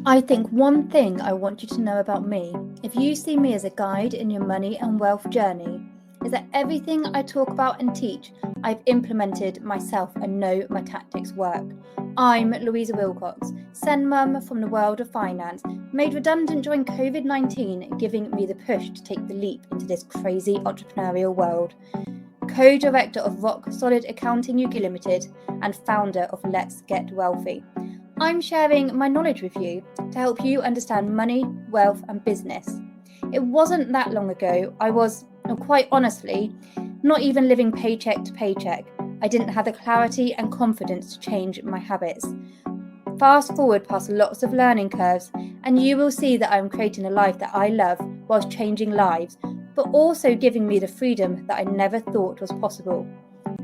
I think one thing I want you to know about me, if you see me as a guide in your money and wealth journey, is that everything I talk about and teach, I've implemented myself and know my tactics work. I'm Louisa Wilcox, Sen Mum from the world of finance, made redundant during COVID-19, giving me the push to take the leap into this crazy entrepreneurial world. Co-director of Rock Solid Accounting UK Limited and founder of Let's Get Wealthy. I'm sharing my knowledge with you to help you understand money, wealth, and business. It wasn't that long ago I was, quite honestly, not even living paycheck to paycheck. I didn't have the clarity and confidence to change my habits. Fast forward past lots of learning curves, and you will see that I'm creating a life that I love whilst changing lives, but also giving me the freedom that I never thought was possible.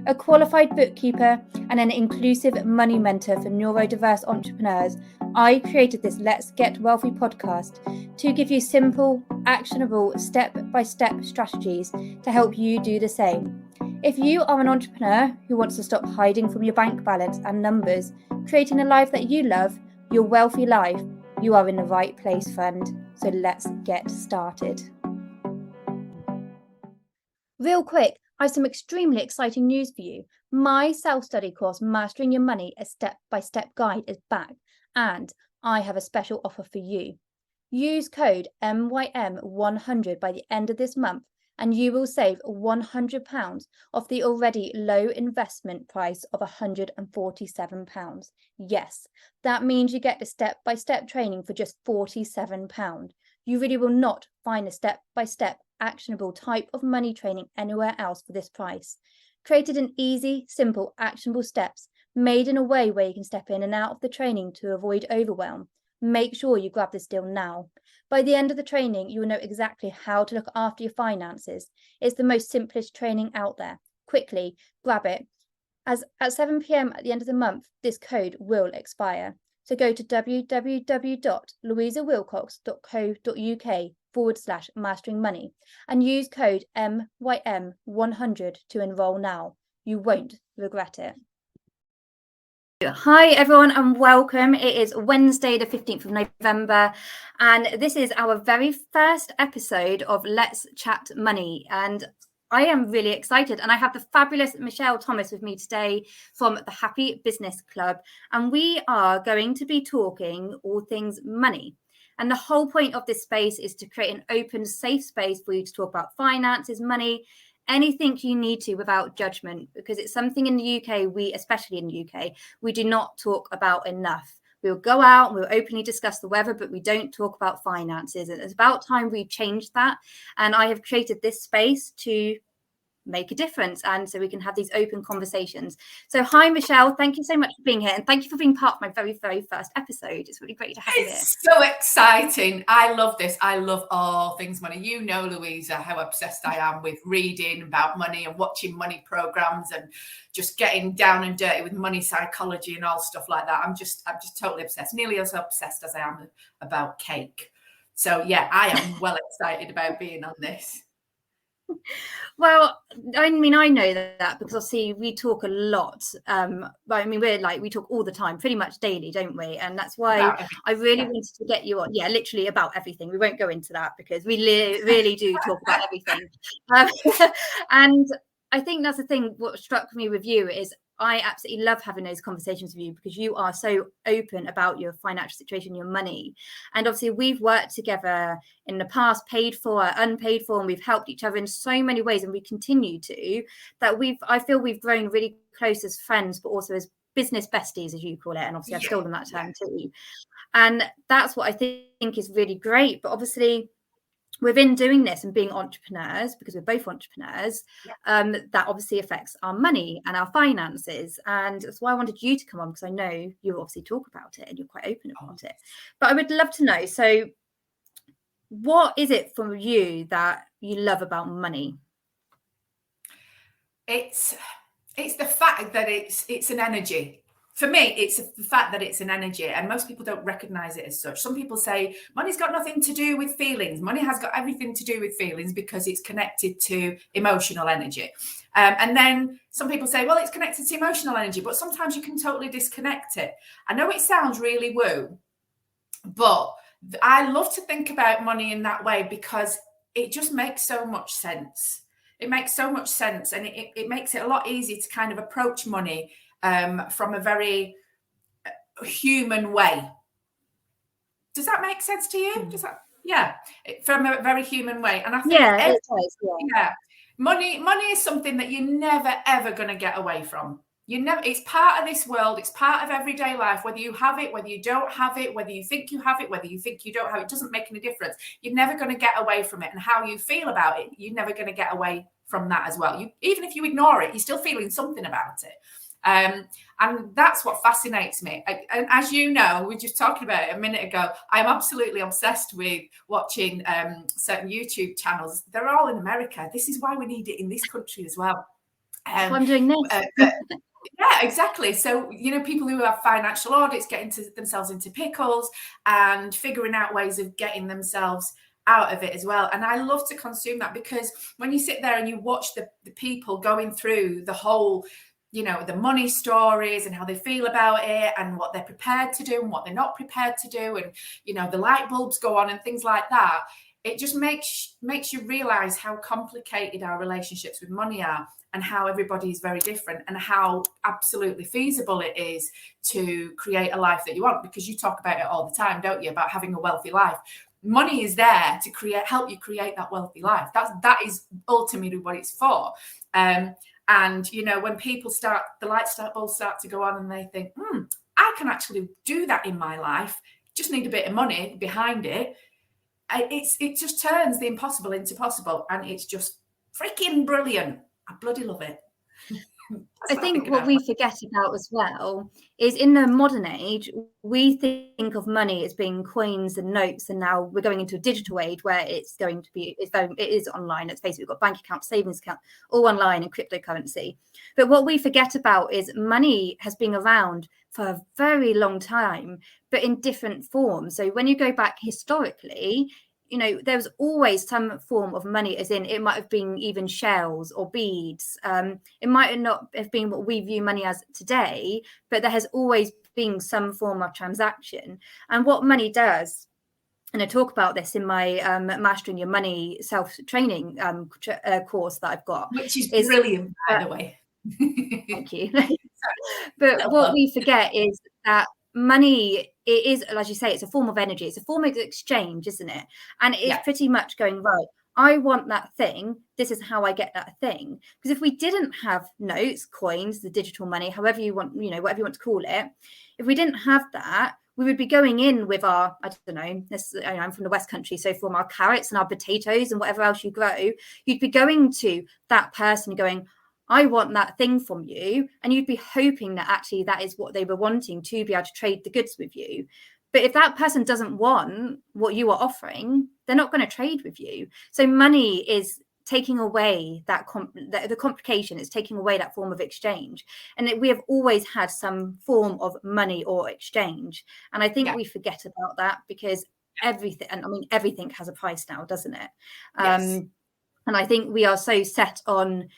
A qualified bookkeeper and an inclusive money mentor for neurodiverse entrepreneurs, I created this Let's Get Wealthy podcast to give you simple, actionable, step-by-step strategies to help you do the same. If you are an entrepreneur who wants to stop hiding from your bank balance and numbers, creating a life that you love, your wealthy life, you are in the right place, friend. So let's get started. Real quick, I have some extremely exciting news for you. My self-study course, Mastering Your Money, a step-by-step guide, is back, and I have a special offer for you. Use code MYM100 by the end of this month, and you will save £100 off the already low investment price of £147. Yes, that means you get the step-by-step training for just £47. You really will not find a step-by-step actionable type of money training anywhere else for this price. Created in easy, simple, actionable steps, made in a way where you can step in and out of the training to avoid overwhelm. Make sure you grab this deal now. By the end of the training, you will know exactly how to look after your finances. It's the most simplest training out there. Quickly, grab it. As at 7 p.m. at the end of the month, this code will expire. So go to www.louisawilcox.co.uk/mastering money and use code MYM100 to enroll now. You won't regret it. Hi everyone and welcome. It is Wednesday the 15th of November and this is our very first episode of Let's Chat Money, and I am really excited, and I have the fabulous Michelle Thomas with me today from the Happy Business Club, and we are going to be talking all things money. And the whole point of this space is to create an open, safe space for you to talk about finances, money, anything you need to without judgment, because it's something in the UK, especially in the UK, we do not talk about enough. We'll go out and we'll openly discuss the weather, but we don't talk about finances. And it's about time we changed that. And I have created this space to make a difference, and so we can have these open conversations. So hi Michelle, thank you so much for being here, and thank you for being part of my very first episode. It's really great to have you here. It's so exciting. I love this. I love all things money. You know, Louisa, how obsessed I am with reading about money and watching money programs and just getting down and dirty with money psychology and all stuff like that. I'm just totally obsessed, nearly as obsessed as I am about cake. So yeah, I am well excited about being on this. Well, I mean, I know that because obviously we talk a lot. I mean, we talk all the time, pretty much daily, don't we? And that's why I really wanted to get you on. Yeah, literally about everything. We won't go into that because we really do talk about everything. And I think that's the thing. What struck me with you is I absolutely love having those conversations with you because you are so open about your financial situation, your money. And obviously we've worked together in the past, paid for, unpaid for, and we've helped each other in so many ways, and we continue to, that I feel we've grown really close as friends, but also as business besties, as you call it. And obviously I've stolen that term too. And that's what I think is really great. But obviously within doing this and being entrepreneurs, because we're both entrepreneurs, that obviously affects our money and our finances. And that's why I wanted you to come on, because I know you obviously talk about it and you're quite open about it. But I would love to know, so what is it for you that you love about money? It's the fact that it's an energy. For me, it's the fact that it's an energy, and most people don't recognize it as such. Some people say money's got nothing to do with feelings. Money has got everything to do with feelings because it's connected to emotional energy. And then some people say, well, it's connected to emotional energy, but sometimes you can totally disconnect it. I know it sounds really woo, But I love to think about money in that way because it just makes so much sense. It makes so much sense, and it makes it a lot easier to kind of approach money from a very human way. Does that make sense to you? Does that? Yeah, from a very human way. And I think it does, money is something that you're never ever going to get away from. It's part of this world, it's part of everyday life, whether you have it, whether you don't have it, whether you think you have it, whether you think you don't have it, doesn't make any difference. You're never going to get away from it. And how you feel about it, you're never going to get away from that as well. Even if you ignore it, you're still feeling something about it. And that's what fascinates me. And as you know, we were just talking about it a minute ago, I'm absolutely obsessed with watching certain YouTube channels. They're all in America. This is why we need it in this country as well. I'm doing this. Yeah, exactly. So, people who have financial audits getting themselves into pickles and figuring out ways of getting themselves out of it as well. And I love to consume that, because when you sit there and you watch the people going through the whole, the money stories and how they feel about it and what they're prepared to do and what they're not prepared to do, and, the light bulbs go on and things like that, it just makes you realize how complicated our relationships with money are, and how everybody is very different, and how absolutely feasible it is to create a life that you want. Because you talk about it all the time, don't you, about having a wealthy life. Money is there to help you create that wealthy life. That is ultimately what it's for. And when people the light bulbs start to go on, and they think, I can actually do that in my life, just need a bit of money behind it. It just turns the impossible into possible, and it's just freaking brilliant. I bloody love it. I think what we forget about as well is, in the modern age, we think of money as being coins and notes, and now we're going into a digital age where it is online. Let's face it, we've got bank account, savings account, all online, and cryptocurrency. But what we forget about is money has been around for a very long time, but in different forms. So when you go back historically, there was always some form of money, as in it might have been even shells or beads. It might not have been what we view money as today, but there has always been some form of transaction. And what money does, and I talk about this in my Mastering Your Money self-training course that I've got. Which is brilliant, by the way. Thank you. But what we forget is that money, it is, as you say, it's a form of energy. It's a form of exchange, isn't it? And it's pretty much going, right, I want that thing. This is how I get that thing. Because if we didn't have notes, coins, the digital money, however you want, whatever you want to call it, if we didn't have that, we would be going in with our, I don't know, I'm from the West Country, so from our carrots and our potatoes and whatever else you grow, you'd be going to that person going, I want that thing from you. And you'd be hoping that actually that is what they were wanting, to be able to trade the goods with you. But if that person doesn't want what you are offering, they're not going to trade with you. So money is taking away that the complication. It's taking away that form of exchange. And we have always had some form of money or exchange. And I think we forget about that, because everything has a price now, doesn't it? Yes. And I think we are so set on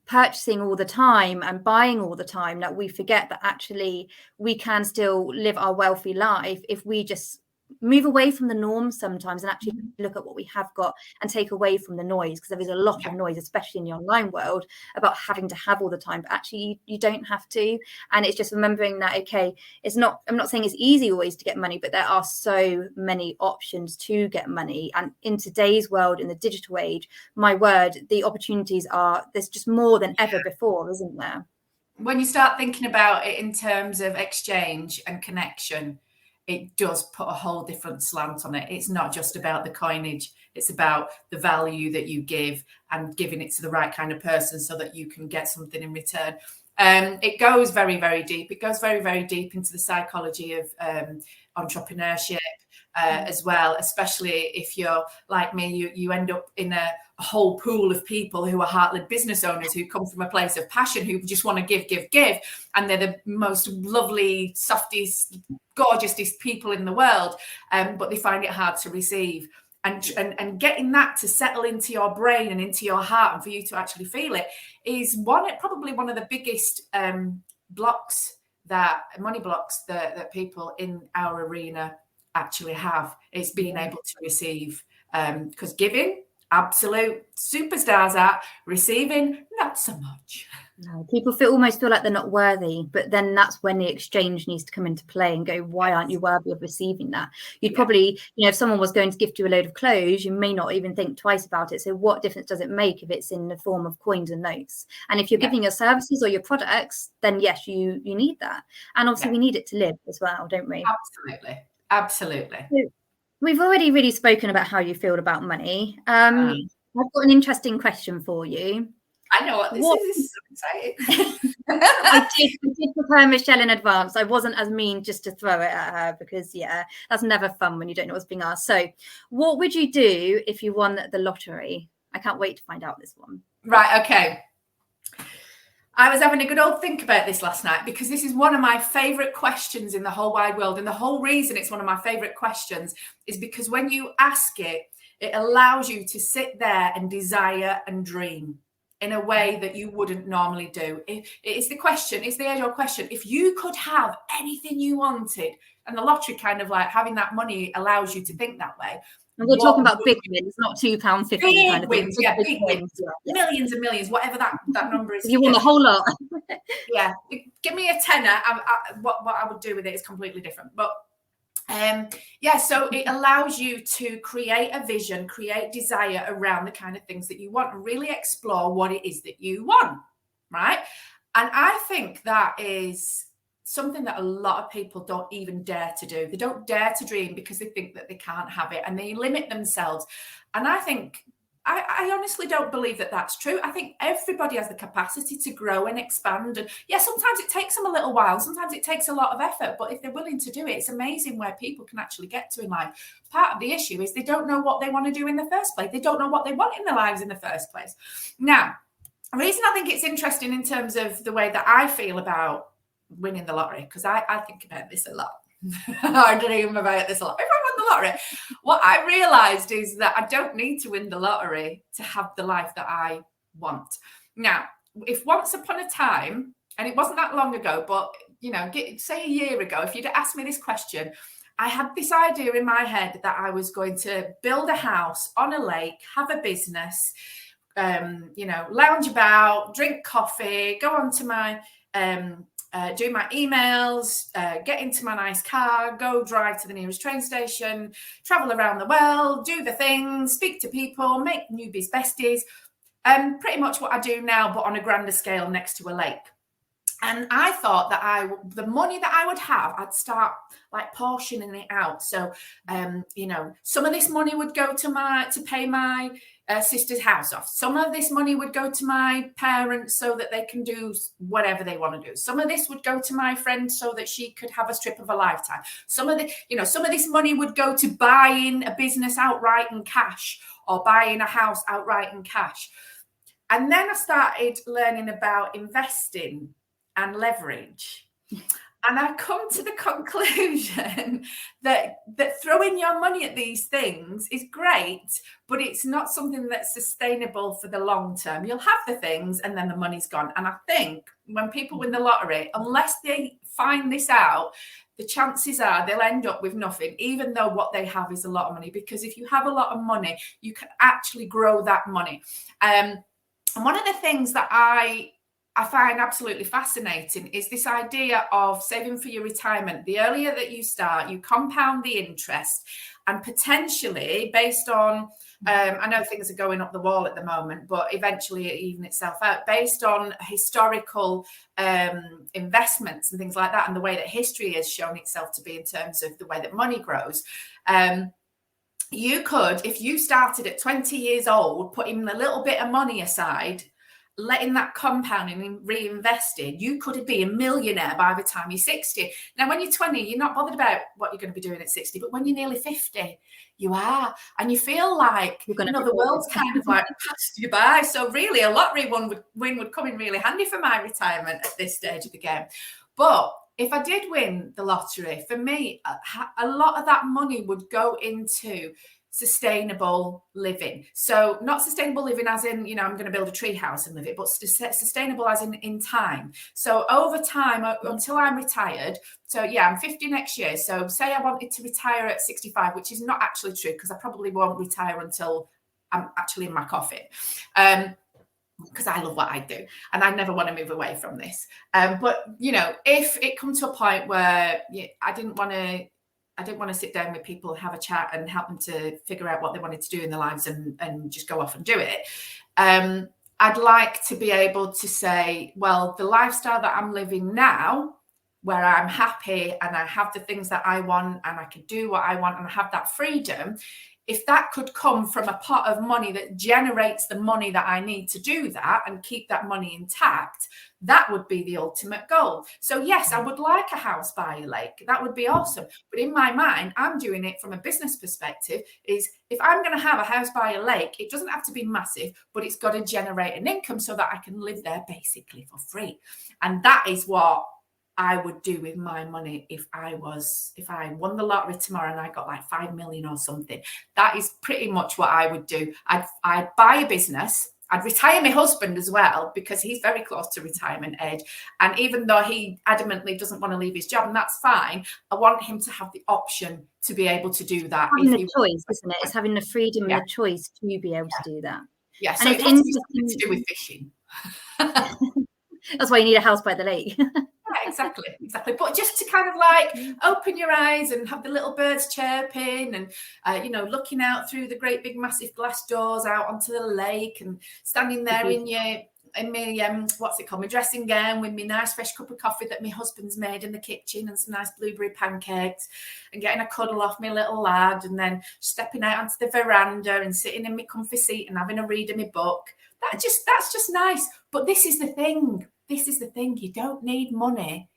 purchasing all the time and buying all the time that we forget that actually we can still live our wealthy life if we just move away from the norm sometimes and actually look at what we have got and take away from the noise, because there is a lot of noise, especially in the online world, about having to have all the time, but actually you don't have to. And it's just remembering that, okay, I'm not saying it's easy always to get money, but there are so many options to get money. And in today's world, in the digital age, my word, the opportunities there's just more than ever before, isn't there? When you start thinking about it in terms of exchange and connection, it does put a whole different slant on it. It's not just about the coinage. It's about the value that you give and giving it to the right kind of person so that you can get something in return. It goes very, very deep. It goes very, very deep into the psychology of entrepreneurship as well, especially if you're like me, you end up in a whole pool of people who are heart-led business owners who come from a place of passion, who just want to give, and they're the most lovely, softest, gorgeousest people in the world, but they find it hard to receive. And getting that to settle into your brain and into your heart, and for you to actually feel it, is probably one of the biggest money blocks that people in our arena actually have. It's being able to receive, because giving, absolute superstars at, receiving, not so much. No, people almost feel like they're not worthy, but then that's when the exchange needs to come into play and go, why aren't you worthy of receiving that? You'd probably, if someone was going to gift you a load of clothes, you may not even think twice about it. So what difference does it make if it's in the form of coins and notes? And if you're giving your services or your products, then yes, you need that. And obviously we need it to live as well, don't we? Absolutely. So we've already really spoken about how you feel about money. I've got an interesting question for you. I know what this is. This is so exciting. I did prepare Michelle in advance. I wasn't as mean just to throw it at her because, that's never fun when you don't know what's being asked. So what would you do if you won the lottery? I can't wait to find out this one. Right, okay. I was having a good old think about this last night because this is one of my favourite questions in the whole wide world. And the whole reason it's one of my favourite questions is because when you ask it, it allows you to sit there and desire and dream in a way that you wouldn't normally do. It's the age-old question. If you could have anything you wanted, and the lottery kind of like having that money allows you to think that way. And we're talking about big wins, not £2.50 kind of wins, thing. big wins. Yeah. Millions and millions, whatever that number is. You won a whole lot. Yeah, give me a tenner. What I would do with it is completely different. But so it allows you to create a vision, create desire around the kind of things that you want, and really explore what it is that you want, right? And I think that is something that a lot of people don't even dare to do. They don't dare to dream because they think that they can't have it and they limit themselves. And I think, I honestly don't believe that that's true. I think everybody has the capacity to grow and expand. And sometimes it takes them a little while. Sometimes it takes a lot of effort. But if they're willing to do it, it's amazing where people can actually get to in life. Part of the issue is they don't know what they want to do in the first place. They don't know what they want in their lives in the first place. Now, the reason I think it's interesting in terms of the way that I feel about winning the lottery, because I think about this a lot. I dream about this a lot. If I won the lottery, what I realized is that I don't need to win the lottery to have the life that I want. Now, if once upon a time, and it wasn't that long ago, but say a year ago, if you'd asked me this question, I had this idea in my head that I was going to build a house on a lake, have a business, lounge about, drink coffee, go on to my do my emails, get into my nice car, go drive to the nearest train station, travel around the world, do the things, speak to people, make newbies besties, pretty much what I do now, but on a grander scale next to a lake. And I thought that the money that I would have, I'd start like portioning it out. So, some of this money would go to pay my sister's house off. Some of this money would go to my parents so that they can do whatever they want to do. Some of this would go to my friend so that she could have a trip of a lifetime. Some of this money would go to buying a business outright in cash or buying a house outright in cash. And then I started learning about investing and leverage. And I come to the conclusion that throwing your money at these things is great, but it's not something that's sustainable for the long term. You'll have the things and then the money's gone. And I think when people win the lottery, unless they find this out, the chances are they'll end up with nothing, even though what they have is a lot of money. Because if you have a lot of money, you can actually grow that money. And one of the things that I find absolutely fascinating is this idea of saving for your retirement. The earlier that you start, you compound the interest, and potentially based on, I know things are going up the wall at the moment, but eventually it even itself out, based on historical investments and things like that, and the way that history has shown itself to be in terms of the way that money grows. You could, if you started at 20 years old, putting a little bit of money aside, letting that compounding and reinvesting, you could be a millionaire by the time you're 60. Now, when you're 20, you're not bothered about what you're going to be doing at 60, but when you're nearly 50, you are. And you feel like, the world's kind of like passed you by. So really, a lottery win would come in really handy for my retirement at this stage of the game. But if I did win the lottery, for me, a lot of that money would go into sustainable living. So not sustainable living as in, you know, I'm going to build a tree house and live it, but sustainable as in time. So over time, until I'm retired. So yeah, I'm 50 next year. So say I wanted to retire at 65, which is not actually true, because I probably won't retire until I'm actually in my coffin. Because I love what I do and I never want to move away from this. But, you know, if it comes to a point where I didn't want to sit down with people, have a chat and help them to figure out what they wanted to do in their lives and just go off and do it. I'd like to be able to say, well, the lifestyle that I'm living now, where I'm happy and I have the things that I want and I can do what I want and I have that freedom, if that could come from a pot of money that generates the money that I need to do that and keep that money intact, that would be the ultimate goal. So yes, I would like a house by a lake. That would be awesome. But in my mind, I'm doing it from a business perspective, is if I'm going to have a house by a lake, it doesn't have to be massive, but it's got to generate an income so that I can live there basically for free. And that is what I would do with my money if I won the lottery tomorrow and I got like 5 million or something. That is pretty much what I would do. I'd buy a business. I'd retire my husband as well, because he's very close to retirement age. And even though he adamantly doesn't want to leave his job, and that's fine, I want him to have the option to be able to do that. Having the choice, isn't it? It's having the freedom and the choice to be able to do that. Yeah, so and it's interesting to do with fishing. That's why you need a house by the lake. Yeah, exactly. But just to kind of like open your eyes and have the little birds chirping and, you know, looking out through the great big massive glass doors out onto the lake and standing there in my what's it called, my dressing gown with my nice fresh cup of coffee that my husband's made in the kitchen and some nice blueberry pancakes and getting a cuddle off my little lad and then stepping out onto the veranda and sitting in my comfy seat and having a read of my book. That's just nice. But this is the thing. You don't need money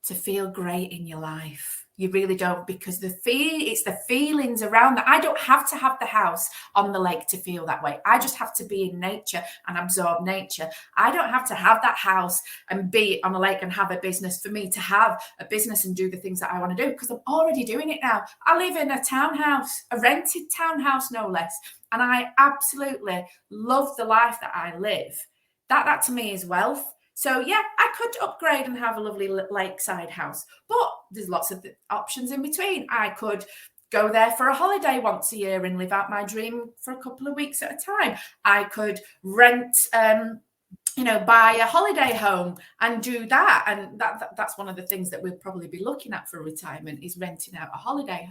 to feel great in your life. You really don't, because it's the feelings around that. I don't have to have the house on the lake to feel that way. I just have to be in nature and absorb nature. I don't have to have that house and be on a lake and have a business for me to have a business and do the things that I want to do, because I'm already doing it now. I live in a townhouse, a rented townhouse, no less. And I absolutely love the life that I live. That to me is wealth. So yeah, I could upgrade and have a lovely lakeside house, but there's lots of options in between. I could go there for a holiday once a year and live out my dream for a couple of weeks at a time. I could rent, buy a holiday home and do that. And that's one of the things that we'll probably be looking at for retirement, is renting out a holiday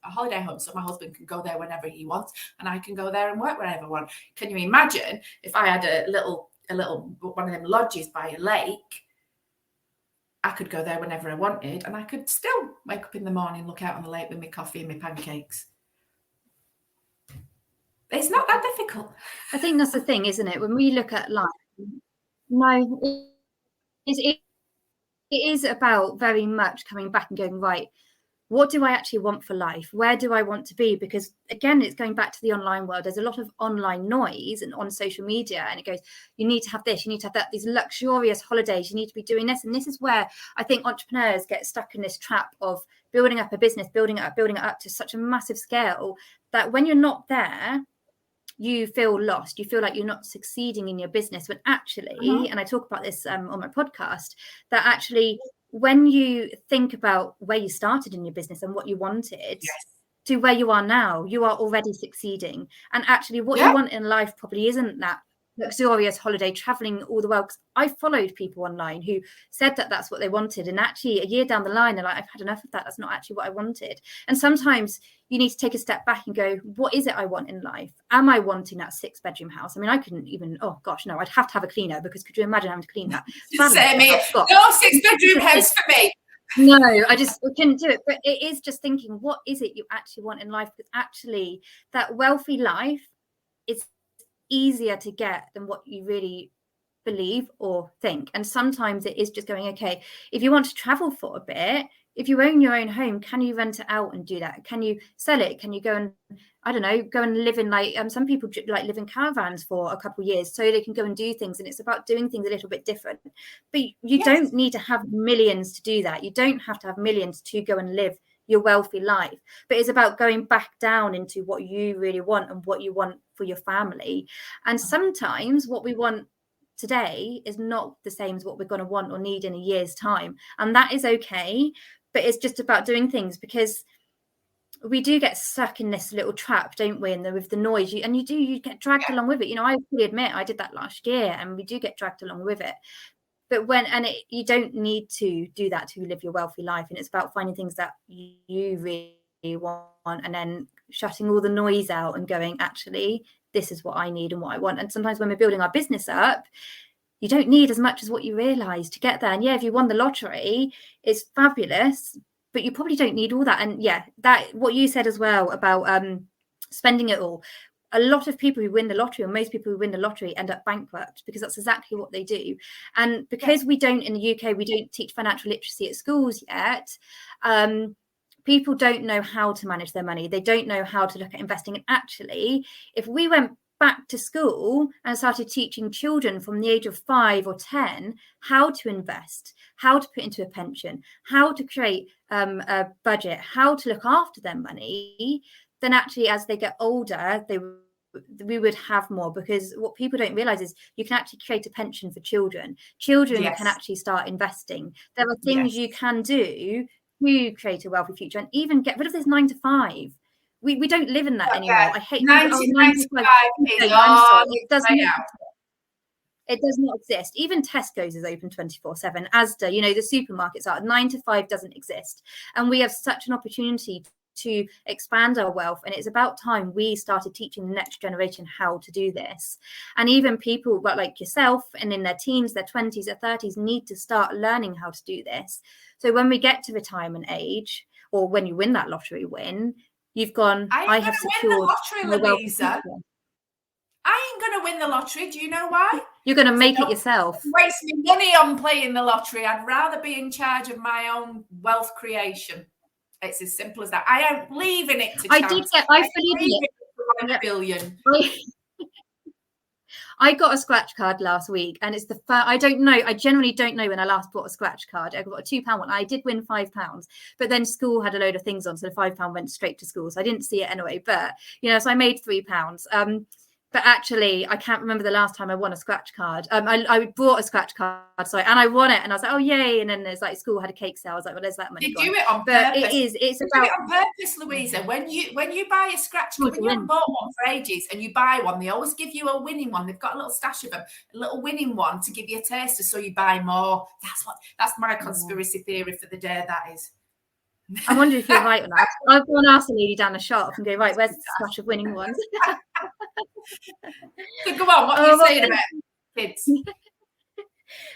home, so my husband can go there whenever he wants and I can go there and work wherever I want. Can you imagine if I had a little one of them lodges by a lake? I could go there whenever I wanted and I could still wake up in the morning, look out on the lake with my coffee and my pancakes. It's not that difficult. I think that's the thing, isn't it? When we look at life, no, it is about very much coming back and going, right, what do I actually want for life? Where do I want to be? Because again, it's going back to the online world. There's a lot of online noise and on social media, and it goes, you need to have this, you need to have that, these luxurious holidays, you need to be doing this. And this is where I think entrepreneurs get stuck in this trap of building up a business, building it up to such a massive scale that when you're not there, you feel lost. You feel like you're not succeeding in your business. When actually, and I talk about this on my podcast, that actually when you think about where you started in your business and what you wanted to where you are now, you are already succeeding. And actually what you want in life probably isn't that luxurious holiday traveling all the world. I followed people online who said that that's what they wanted, and actually a year down the line they're like, I've had enough of that, that's not actually what I wanted. And sometimes you need to take a step back and go, what is it I want in life? Am I wanting that 6-bedroom house? I mean, I couldn't even, oh gosh, no, I'd have to have a cleaner, because could you imagine having to clean that? Same here. No 6-bedroom house for me. No, I couldn't do it. But it is just thinking, what is it you actually want in life? Because actually that wealthy life is easier to get than what you really believe or think. And sometimes it is just going, okay, if you want to travel for a bit, if you own your own home, can you rent it out and do that? Can you sell it? Can you go and, I don't know, go and live in like some people like live in caravans for a couple of years so they can go and do things. And it's about doing things a little bit different. But you don't need to have millions to do that. You don't have to have millions to go and live your wealthy life, but it's about going back down into what you really want and what you want for your family. And sometimes what we want today is not the same as what we're going to want or need in a year's time, and that is okay. But it's just about doing things, because we do get stuck in this little trap, don't we? And with the noise, you get dragged along with it. You know, I fully admit I did that last year, and we do get dragged along with it. But you don't need to do that to live your wealthy life. And it's about finding things that you really want, and then shutting all the noise out and going, actually, this is what I need and what I want. And sometimes when we're building our business up, you don't need as much as what you realize to get there. And yeah, if you won the lottery, it's fabulous, but you probably don't need all that. And yeah, that what you said as well about spending it all. A lot of people who win the lottery, or most people who win the lottery, end up bankrupt, because that's exactly what they do. And because we don't, in the UK, we don't teach financial literacy at schools yet, people don't know how to manage their money. They don't know how to look at investing. And actually, if we went back to school and started teaching children from the age of 5 or 10 how to invest, how to put into a pension, how to create a budget, how to look after their money, then actually as they get older, we would have more. Because what people don't realize is you can actually create a pension for children. Children can actually start investing. There are things you can do to create a wealthy future, and even get rid of this 9 to 5. We don't live in that anymore. I hate 9 to 5 it does not exist. Even Tesco's is open 24/7. Asda, you know, the supermarkets are. 9 to 5 doesn't exist. And we have such an opportunity to expand our wealth, and it's about time we started teaching the next generation how to do this. And even people like yourself and in their teens, their 20s, their 30s need to start learning how to do this. So when we get to retirement age, or when you win that lottery win, you've gone, I have secured the lottery, Louisa. I ain't going to win the lottery. Do you know why? You're going to make it yourself. Waste my money on playing the lottery. I'd rather be in charge of my own wealth creation. It's as simple as that. I am leaving it to chance. I believe it. $1 billion. I got a scratch card last week, and it's the first. I don't know. I generally don't know when I last bought a scratch card. I got a £2 one. I did win £5, but then school had a load of things on, so the £5 went straight to school. So I didn't see it anyway. But you know, so I made £3. But actually, I can't remember the last time I won a scratch card. I bought a scratch card, sorry, and I won it, and I was like, oh yay! And then there's like school had a cake sale. I was like, well, there's that money. You do it on but purpose. It's you about do it on purpose, Louisa. When you buy a scratch card, when you haven't bought one for ages, and you buy one, they always give you a winning one. They've got a little stash of them, a little winning one to give you a taster, so you buy more. That's my conspiracy theory for the day. That is. I wonder if you're right on that. I'll go and ask the lady down the shop and go, right, where's the stash of winning ones? So go on, what are you saying about kids?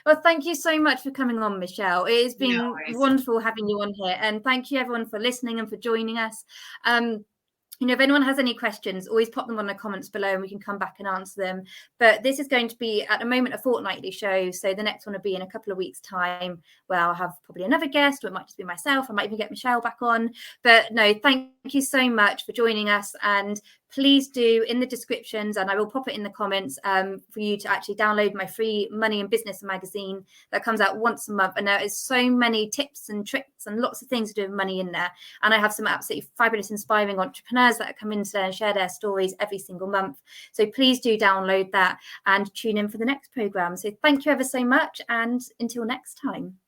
Well, thank you so much for coming on, Michelle. It has been wonderful having you on here. And thank you, everyone, for listening and for joining us. You know, if anyone has any questions, always pop them on the comments below and we can come back and answer them. But this is going to be, at the moment, a fortnightly show. So the next one will be in a couple of weeks' time, where I'll have probably another guest, or it might just be myself. I might even get Michelle back on. But no, thank you so much for joining us. And please do, in the descriptions, and I will pop it in the comments, for you to actually download my free money and business magazine that comes out once a month. And there is so many tips and tricks and lots of things to do with money in there. And I have some absolutely fabulous, inspiring entrepreneurs that come in today and share their stories every single month. So please do download that and tune in for the next program. So thank you ever so much, and until next time.